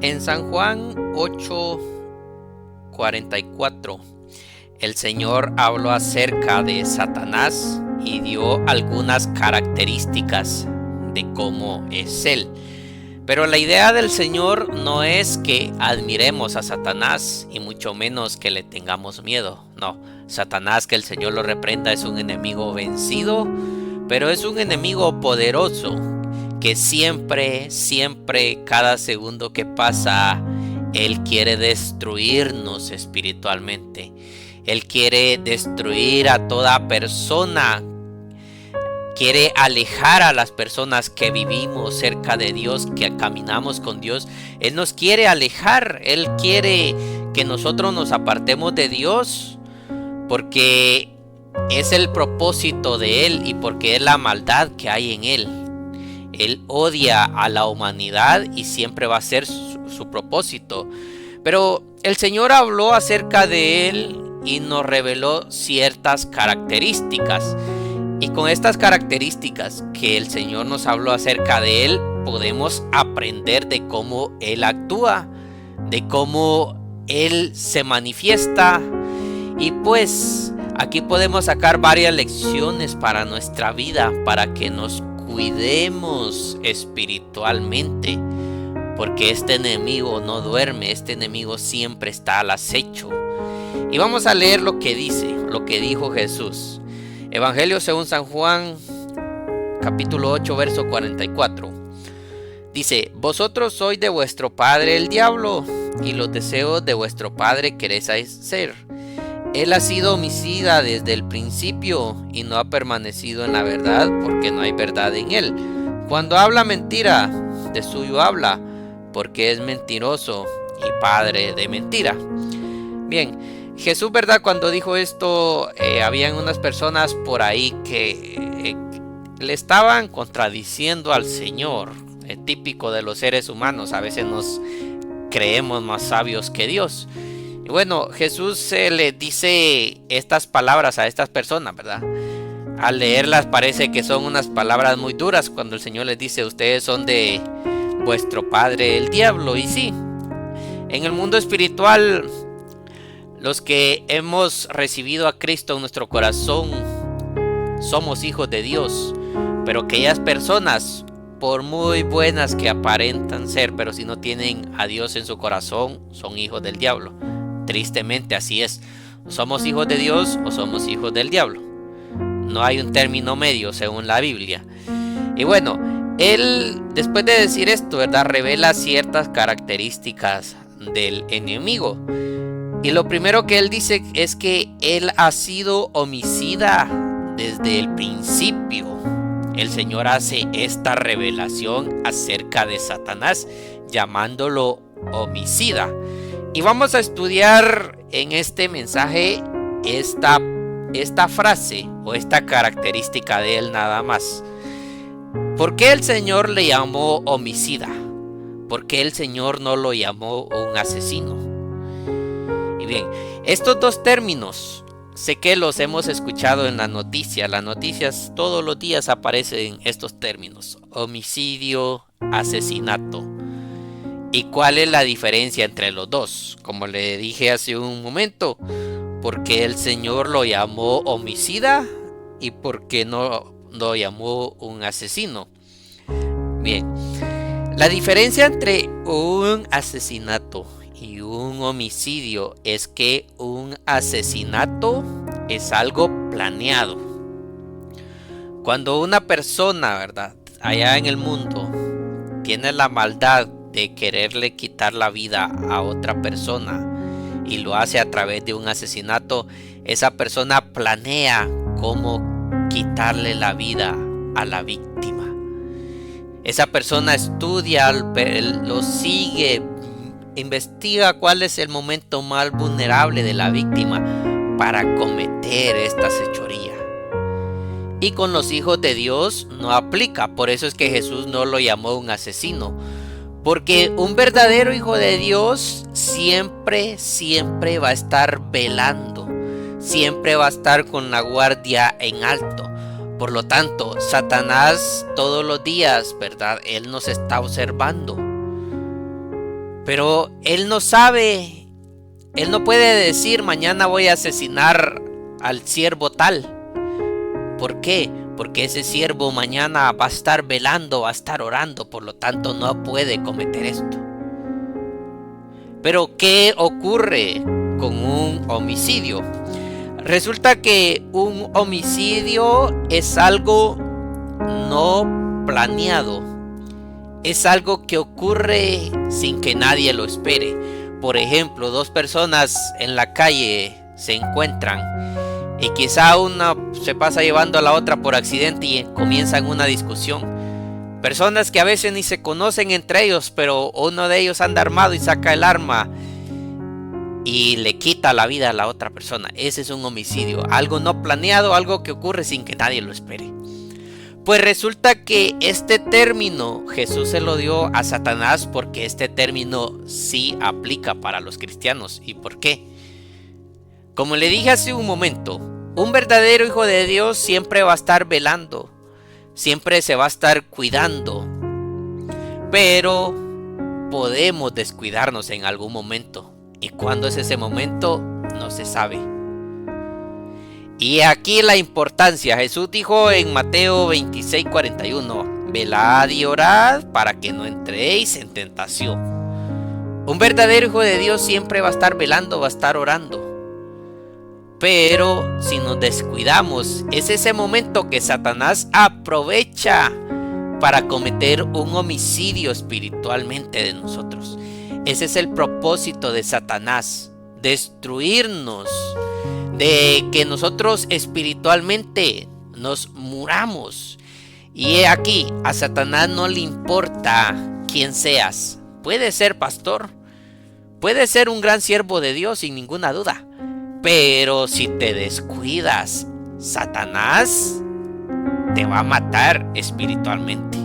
En San Juan 8:44, el Señor habló acerca de Satanás y dio algunas características de cómo es Él. Pero la idea del Señor no es que admiremos a Satanás y mucho menos que le tengamos miedo. No, Satanás, que el Señor lo reprenda, es un enemigo vencido, pero es un enemigo poderoso que siempre, cada segundo que pasa, Él quiere destruirnos espiritualmente. Él quiere destruir a toda persona. Quiere alejar a las personas que vivimos cerca de Dios, que caminamos con Dios. Él nos quiere alejar. Él quiere que nosotros nos apartemos de Dios, porque es el propósito de Él y porque es la maldad que hay en Él. Él odia a la humanidad y siempre va a ser su propósito. Pero el Señor habló acerca de Él y nos reveló ciertas características. Y con estas características que el Señor nos habló acerca de Él, podemos aprender de cómo Él actúa, de cómo Él se manifiesta. Y pues aquí podemos sacar varias lecciones para nuestra vida, para que nos cuidemos espiritualmente. Porque este enemigo no duerme, este enemigo siempre está al acecho. Y vamos a leer lo que dijo Jesús. Evangelio según San Juan, capítulo 8, verso 44. Dice: vosotros sois de vuestro padre el diablo, y los deseos de vuestro padre queréis hacer. Él ha sido homicida desde el principio y no ha permanecido en la verdad, porque no hay verdad en él. Cuando habla mentira, de suyo habla, porque es mentiroso y padre de mentira. Bien. Jesús, ¿verdad? Cuando dijo esto, habían unas personas por ahí que le estaban contradiciendo al Señor. Típico de los seres humanos, a veces nos creemos más sabios que Dios. Y bueno, Jesús le dice estas palabras a estas personas, ¿verdad? Al leerlas parece que son unas palabras muy duras cuando el Señor les dice: ustedes son de vuestro padre el diablo. Y sí, en el mundo espiritual, los que hemos recibido a Cristo en nuestro corazón somos hijos de Dios. Pero aquellas personas, por muy buenas que aparentan ser, pero si no tienen a Dios en su corazón, son hijos del diablo. Tristemente así es. ¿Somos hijos de Dios o somos hijos del diablo? No hay un término medio según la Biblia. Y bueno, Él, después de decir esto, ¿verdad?, revela ciertas características del enemigo. Y lo primero que Él dice es que Él ha sido homicida desde el principio. El Señor hace esta revelación acerca de Satanás, llamándolo homicida. Y vamos a estudiar en este mensaje esta frase o esta característica de Él nada más. ¿Por qué el Señor le llamó homicida? ¿Por qué el Señor no lo llamó un asesino? Y bien, estos dos términos sé que los hemos escuchado en las noticias. Las noticias todos los días aparecen estos términos: homicidio, asesinato. ¿Y cuál es la diferencia entre los dos? Como le dije hace un momento, ¿por qué el Señor lo llamó homicida y por qué no lo llamó un asesino? Bien, la diferencia entre un asesinato y un homicidio es que un asesinato es algo planeado. Cuando una persona, ¿verdad?, allá en el mundo tiene la maldad de quererle quitar la vida a otra persona y lo hace a través de un asesinato, esa persona planea cómo quitarle la vida a la víctima. Esa persona estudia, lo sigue, investiga cuál es el momento más vulnerable de la víctima para cometer esta fechoría. Y con los hijos de Dios no aplica. Por eso es que Jesús no lo llamó un asesino, porque un verdadero hijo de Dios siempre va a estar velando, siempre va a estar con la guardia en alto. Por lo tanto, Satanás todos los días, ¿verdad?, él nos está observando. Pero él no sabe, él no puede decir mañana voy a asesinar al siervo tal. ¿Por qué? Porque ese siervo mañana va a estar velando, va a estar orando, por lo tanto no puede cometer esto. Pero ¿qué ocurre con un homicidio? Resulta que un homicidio es algo no planeado. Es algo que ocurre sin que nadie lo espere. Por ejemplo, dos personas en la calle se encuentran y quizá una se pasa llevando a la otra por accidente y comienzan una discusión. Personas que a veces ni se conocen entre ellos, pero uno de ellos anda armado y saca el arma y le quita la vida a la otra persona. Ese es un homicidio, algo no planeado, algo que ocurre sin que nadie lo espere. Pues resulta que este término Jesús se lo dio a Satanás porque este término sí aplica para los cristianos. ¿Y por qué? Como le dije hace un momento, un verdadero hijo de Dios siempre va a estar velando, siempre se va a estar cuidando, pero podemos descuidarnos en algún momento. ¿Y cuándo es ese momento? No se sabe. Y aquí la importancia. Jesús dijo en Mateo 26:41, velad y orad para que no entréis en tentación. Un verdadero hijo de Dios siempre va a estar velando, va a estar orando. Pero si nos descuidamos, es ese momento que Satanás aprovecha para cometer un homicidio espiritualmente de nosotros. Ese es el propósito de Satanás, destruirnos, de que nosotros espiritualmente nos muramos. Y he aquí, a Satanás no le importa quién seas. Puede ser pastor, puede ser un gran siervo de Dios sin ninguna duda, pero si te descuidas, Satanás te va a matar espiritualmente.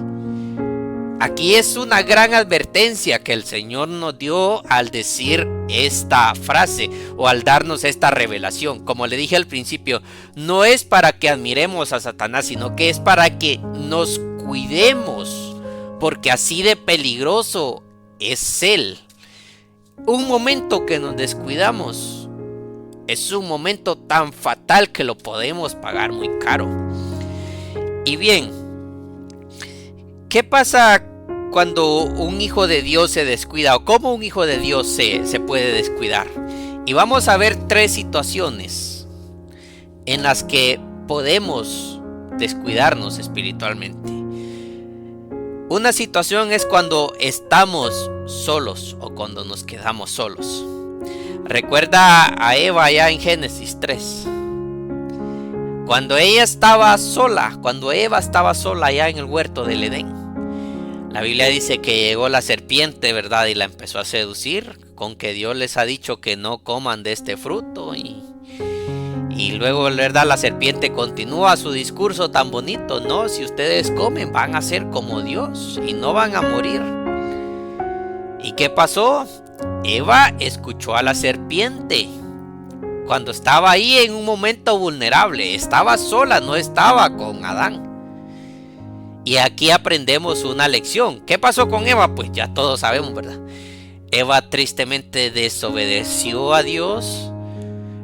Aquí es una gran advertencia que el Señor nos dio al decir esta frase o al darnos esta revelación. Como le dije al principio, no es para que admiremos a Satanás, sino que es para que nos cuidemos, porque así de peligroso es él. Un momento que nos descuidamos es un momento tan fatal que lo podemos pagar muy caro. Y bien, ¿qué pasa cuando un hijo de Dios se descuida? ¿O cómo un hijo de Dios se puede descuidar? Y vamos a ver 3 situaciones en las que podemos descuidarnos espiritualmente. Una situación es cuando estamos solos o cuando nos quedamos solos. Recuerda a Eva ya en Génesis 3. Cuando ella estaba sola, cuando Eva estaba sola allá en el huerto del Edén. La Biblia dice que llegó la serpiente, ¿verdad? Y la empezó a seducir con que Dios les ha dicho que no coman de este fruto. Y luego, ¿verdad? La serpiente continúa su discurso tan bonito, ¿no? Si ustedes comen van a ser como Dios y no van a morir. ¿Y qué pasó? Eva escuchó a la serpiente cuando estaba ahí en un momento vulnerable. Estaba sola, no estaba con Adán. Y aquí aprendemos una lección. ¿Qué pasó con Eva? Pues ya todos sabemos, ¿verdad? Eva tristemente desobedeció a Dios.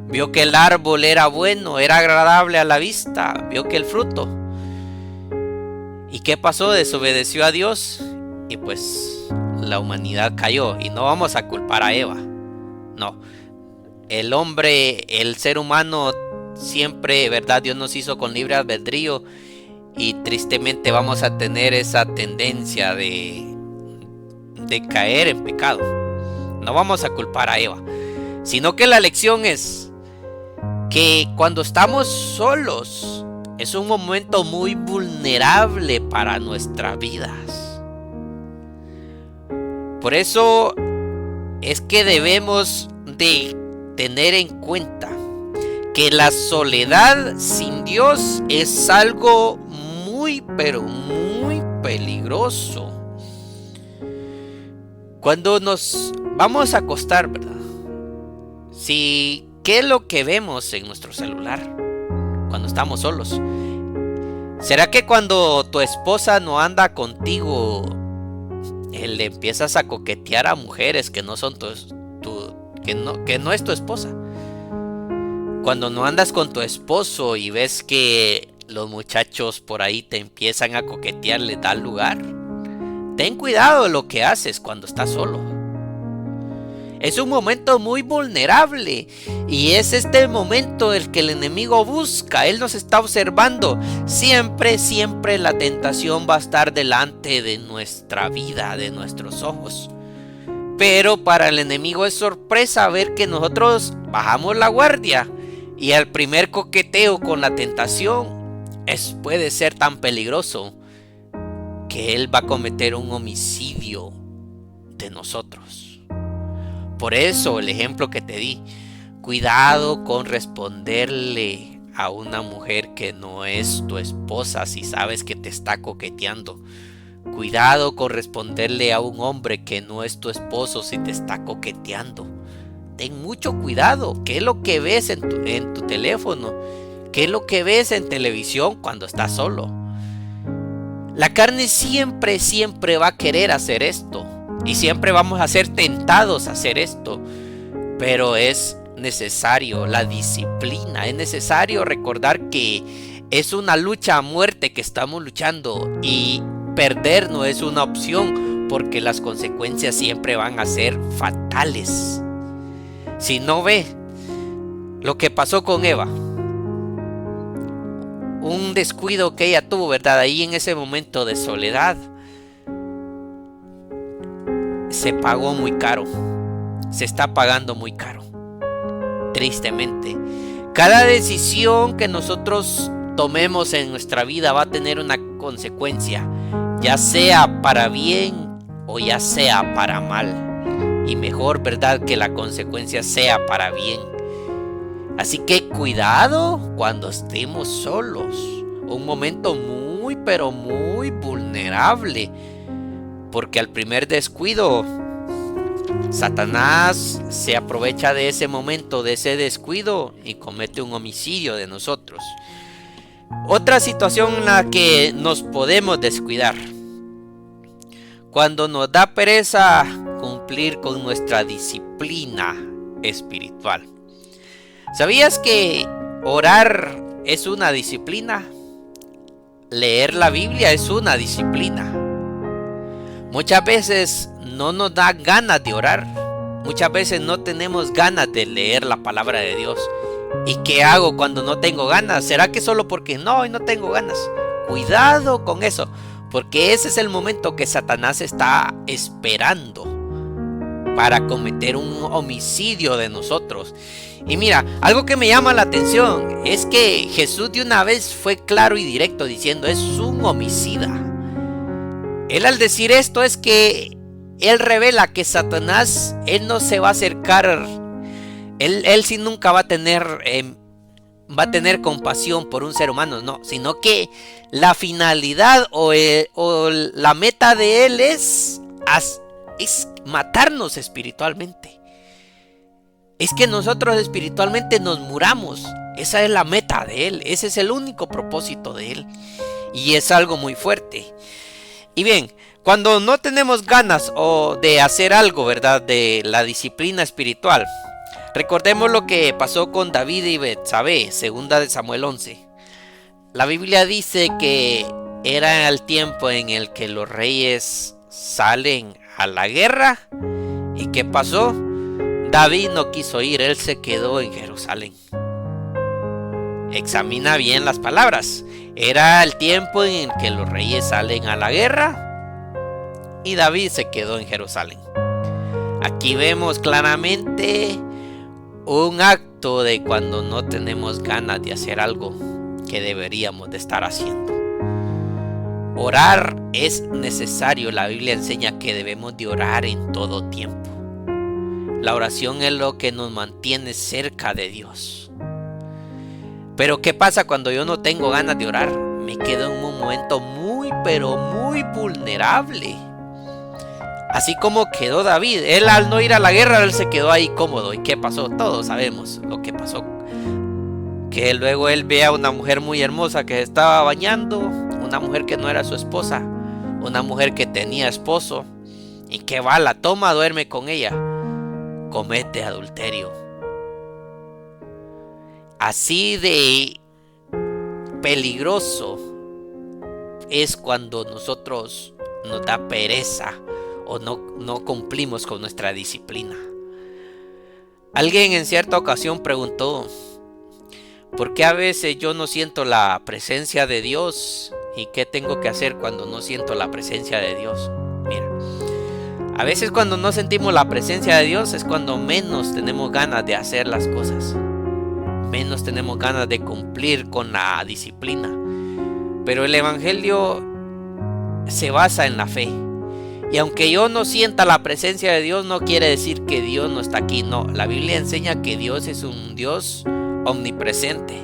Vio que el árbol era bueno, era agradable a la vista. Vio que el fruto. ¿Y qué pasó? Desobedeció a Dios. Y pues la humanidad cayó. Y no vamos a culpar a Eva. No. El hombre, el ser humano, siempre, ¿verdad? Dios nos hizo con libre albedrío. Y tristemente vamos a tener esa tendencia de caer en pecado. No vamos a culpar a Eva, sino que la lección es que cuando estamos solos es un momento muy vulnerable para nuestras vidas. Por eso es que debemos de tener en cuenta que la soledad sin Dios es algo muy, pero muy peligroso. Cuando nos vamos a acostar, ¿verdad? ¿Qué es lo que vemos en nuestro celular cuando estamos solos? ¿Será que cuando tu esposa no anda contigo le empiezas a coquetear a mujeres que no son que no es tu esposa. Cuando no andas con tu esposo y ves que los muchachos por ahí te empiezan a coquetear, le da lugar. Ten cuidado de lo que haces cuando estás solo. Es un momento muy vulnerable y es este momento el que el enemigo busca. Él nos está observando. Siempre, siempre la tentación va a estar delante de nuestra vida, de nuestros ojos. Pero para el enemigo es sorpresa ver que nosotros bajamos la guardia y al primer coqueteo con la tentación puede ser tan peligroso que él va a cometer un homicidio de nosotros. Por eso el ejemplo que te di, cuidado con responderle a una mujer que no es tu esposa si sabes que te está coqueteando. Cuidado con responderle a un hombre que no es tu esposo si te está coqueteando. Ten mucho cuidado. ¿Qué es lo que ves en tu teléfono? ¿Qué es lo que ves en televisión cuando estás solo? La carne siempre, siempre va a querer hacer esto. Y siempre vamos a ser tentados a hacer esto. Pero es necesario la disciplina. Es necesario recordar que es una lucha a muerte que estamos luchando. Y perder no es una opción, porque las consecuencias siempre van a ser fatales. Si no ve lo que pasó con Eva, un descuido que ella tuvo, ¿verdad? Ahí en ese momento de soledad, se pagó muy caro. Se está pagando muy caro. Tristemente. Cada decisión que nosotros tomemos en nuestra vida va a tener una consecuencia, ya sea para bien o ya sea para mal. Y mejor, ¿verdad?, que la consecuencia sea para bien. Así que cuidado cuando estemos solos. Un momento muy, pero muy vulnerable. Porque al primer descuido, Satanás se aprovecha de ese momento, de ese descuido, y comete un homicidio de nosotros. Otra situación en la que nos podemos descuidar: cuando nos da pereza cumplir con nuestra disciplina espiritual. ¿Sabías que orar es una disciplina? Leer la Biblia es una disciplina. Muchas veces no nos da ganas de orar. Muchas veces no tenemos ganas de leer la palabra de Dios. ¿Y qué hago cuando no tengo ganas? ¿Será que solo porque no tengo ganas? Cuidado con eso, porque ese es el momento que Satanás está esperando para cometer un homicidio de nosotros. Y mira, algo que me llama la atención es que Jesús de una vez fue claro y directo diciendo: es un homicida. Él, al decir esto, es que él revela que Satanás, él no se va a acercar, él sí nunca va a tener compasión por un ser humano, no, sino que la finalidad o la meta de él es matarnos espiritualmente. Es que nosotros espiritualmente nos muramos. Esa es la meta de él. Ese es el único propósito de él. Y es algo muy fuerte. Y bien, cuando no tenemos ganas de hacer algo, ¿verdad?, de la disciplina espiritual, recordemos lo que pasó con David y Betsabé, segunda de Samuel 11. La Biblia dice que era el tiempo en el que los reyes salen a la guerra. ¿Y qué pasó? David no quiso ir, él se quedó en Jerusalén. Examina bien las palabras. Era el tiempo en el que los reyes salen a la guerra y David se quedó en Jerusalén. Aquí vemos claramente un acto de cuando no tenemos ganas de hacer algo que deberíamos de estar haciendo. Orar es necesario. La Biblia enseña que debemos de orar en todo tiempo. La oración es lo que nos mantiene cerca de Dios. Pero ¿qué pasa cuando yo no tengo ganas de orar? Me quedo en un momento muy, pero muy vulnerable. Así como quedó David. Él, al no ir a la guerra, él se quedó ahí cómodo. ¿Y qué pasó? Todos sabemos lo que pasó. Que luego él ve a una mujer muy hermosa que se estaba bañando. Una mujer que no era su esposa. Una mujer que tenía esposo. ¿Y qué va? La toma, duerme con ella, comete adulterio. Así de peligroso es cuando nosotros nos da pereza o no cumplimos con nuestra disciplina. Alguien en cierta ocasión preguntó: ¿por qué a veces yo no siento la presencia de Dios? ¿Y qué tengo que hacer cuando no siento la presencia de Dios? Mira, a veces cuando no sentimos la presencia de Dios es cuando menos tenemos ganas de hacer las cosas, menos tenemos ganas de cumplir con la disciplina. Pero el evangelio se basa en la fe. Y aunque yo no sienta la presencia de Dios, no quiere decir que Dios no está aquí. No, la Biblia enseña que Dios es un Dios omnipresente.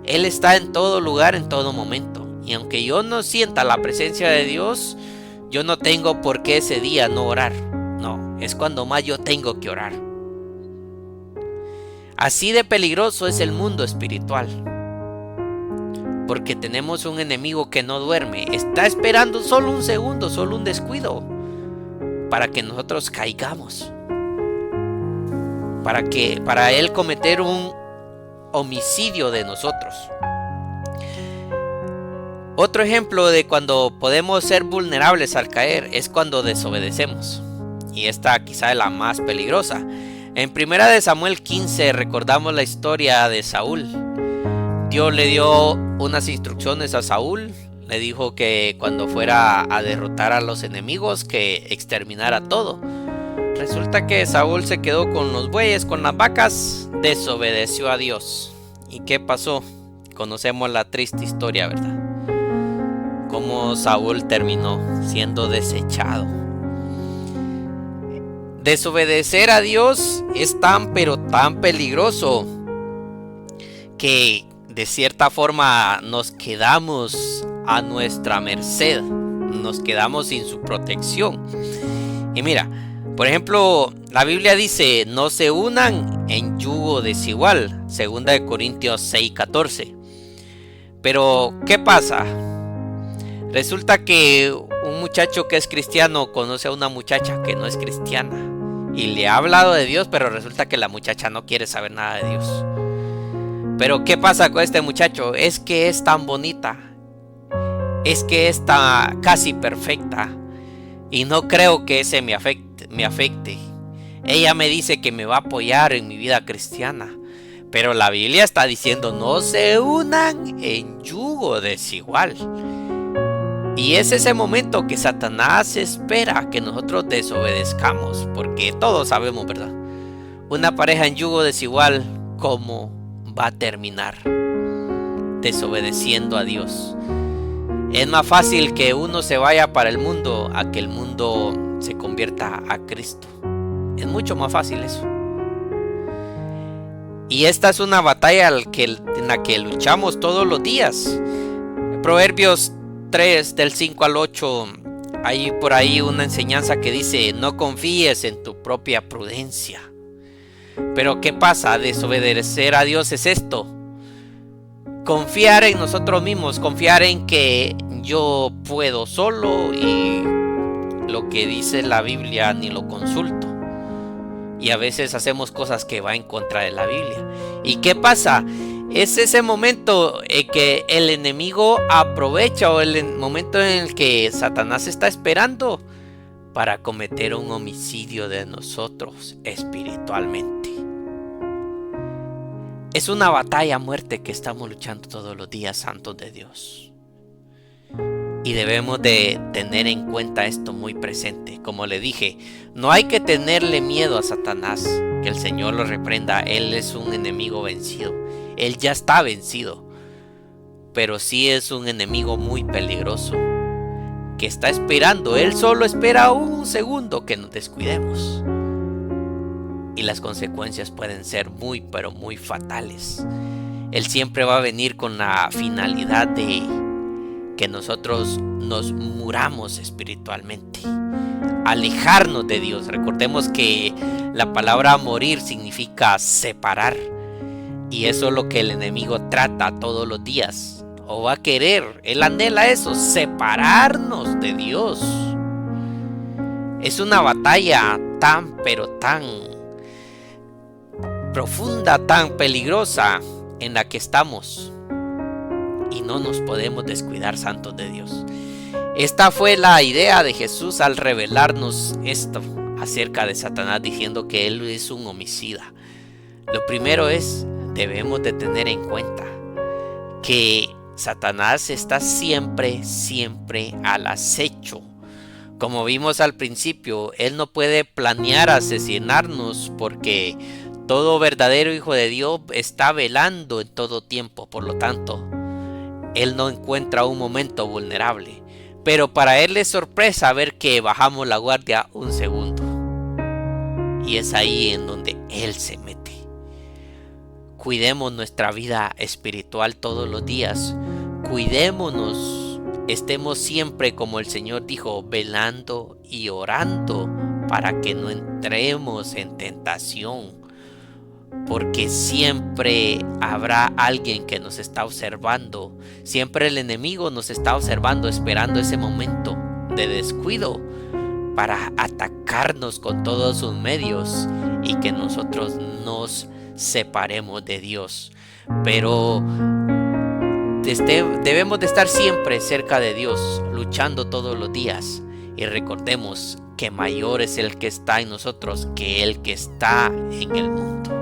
Él está en todo lugar, en todo momento. Y aunque yo no sienta la presencia de Dios, yo no tengo por qué ese día no orar. No, es cuando más yo tengo que orar. Así de peligroso es el mundo espiritual. Porque tenemos un enemigo que no duerme. Está esperando solo un segundo, solo un descuido, para que nosotros caigamos. Para él cometer un homicidio de nosotros. Otro ejemplo de cuando podemos ser vulnerables al caer es cuando desobedecemos. Y esta quizá es la más peligrosa. En 1 Samuel 15 recordamos la historia de Saúl. Dios le dio unas instrucciones a Saúl. Le dijo que cuando fuera a derrotar a los enemigos, que exterminara todo. Resulta que Saúl se quedó con los bueyes, con las vacas, desobedeció a Dios. ¿Y qué pasó? Conocemos la triste historia, ¿verdad? Cómo Saúl terminó siendo desechado. Desobedecer a Dios es tan pero tan peligroso que de cierta forma nos quedamos a nuestra merced, nos quedamos sin su protección. Y mira, por ejemplo, la Biblia dice: no se unan en yugo desigual, 2 Corintios 6:14. Pero ¿qué pasa? Resulta que un muchacho que es cristiano conoce a una muchacha que no es cristiana y le ha hablado de Dios, pero resulta que la muchacha no quiere saber nada de Dios. Pero ¿qué pasa con este muchacho? Es que es tan bonita, es que está casi perfecta y no creo que ese me afecte. Ella me dice que me va a apoyar en mi vida cristiana, pero la Biblia está diciendo: no se unan en yugo desigual. Y es ese momento que Satanás espera que nosotros desobedezcamos, porque todos sabemos, ¿verdad? Una pareja en yugo desigual, ¿cómo va a terminar? Desobedeciendo a Dios. Es más fácil que uno se vaya para el mundo a que el mundo se convierta a Cristo. Es mucho más fácil eso. Y esta es una batalla en la que luchamos todos los días. Proverbios 3 del 5 al 8, hay por ahí una enseñanza que dice: no confíes en tu propia prudencia. Pero ¿qué pasa? Desobedecer a Dios es esto: confiar en nosotros mismos, confiar en que yo puedo solo y lo que dice la Biblia ni lo consulto. Y a veces hacemos cosas que van en contra de la Biblia. ¿Y qué pasa? Es ese momento en que el enemigo aprovecha, o el momento en el que Satanás está esperando para cometer un homicidio de nosotros espiritualmente. Es una batalla a muerte que estamos luchando todos los días, santos de Dios. Y debemos de tener en cuenta esto muy presente. Como le dije, no hay que tenerle miedo a Satanás, que el Señor lo reprenda. Él es un enemigo vencido. Él ya está vencido. Pero sí es un enemigo muy peligroso, que está esperando. Él solo espera un segundo que nos descuidemos. Y las consecuencias pueden ser muy, pero muy fatales. Él siempre va a venir con la finalidad de que nosotros nos muramos espiritualmente, alejarnos de Dios. Recordemos que la palabra morir significa separar, y eso es lo que el enemigo trata todos los días, o va a querer. Él anhela eso, separarnos de Dios. Es una batalla tan, pero tan profunda, tan peligrosa en la que estamos. Y no nos podemos descuidar, santos de Dios. Esta fue la idea de Jesús al revelarnos esto acerca de Satanás, diciendo que él es un homicida. Lo primero es, debemos de tener en cuenta que Satanás está siempre al acecho. Como vimos al principio, él no puede planear asesinarnos porque todo verdadero hijo de Dios está velando en todo tiempo. Por lo tanto, él no encuentra un momento vulnerable. Pero para él es sorpresa ver que bajamos la guardia un segundo. Y es ahí en donde él se mete. Cuidemos nuestra vida espiritual todos los días. Cuidémonos. Estemos siempre, como el Señor dijo, velando y orando para que no entremos en tentación. Porque siempre habrá alguien que nos está observando. Siempre el enemigo nos está observando, esperando ese momento de descuido para atacarnos con todos sus medios y que nosotros nos separemos de Dios. Pero debemos de estar siempre cerca de Dios, luchando todos los días. Y recordemos que mayor es el que está en nosotros que el que está en el mundo.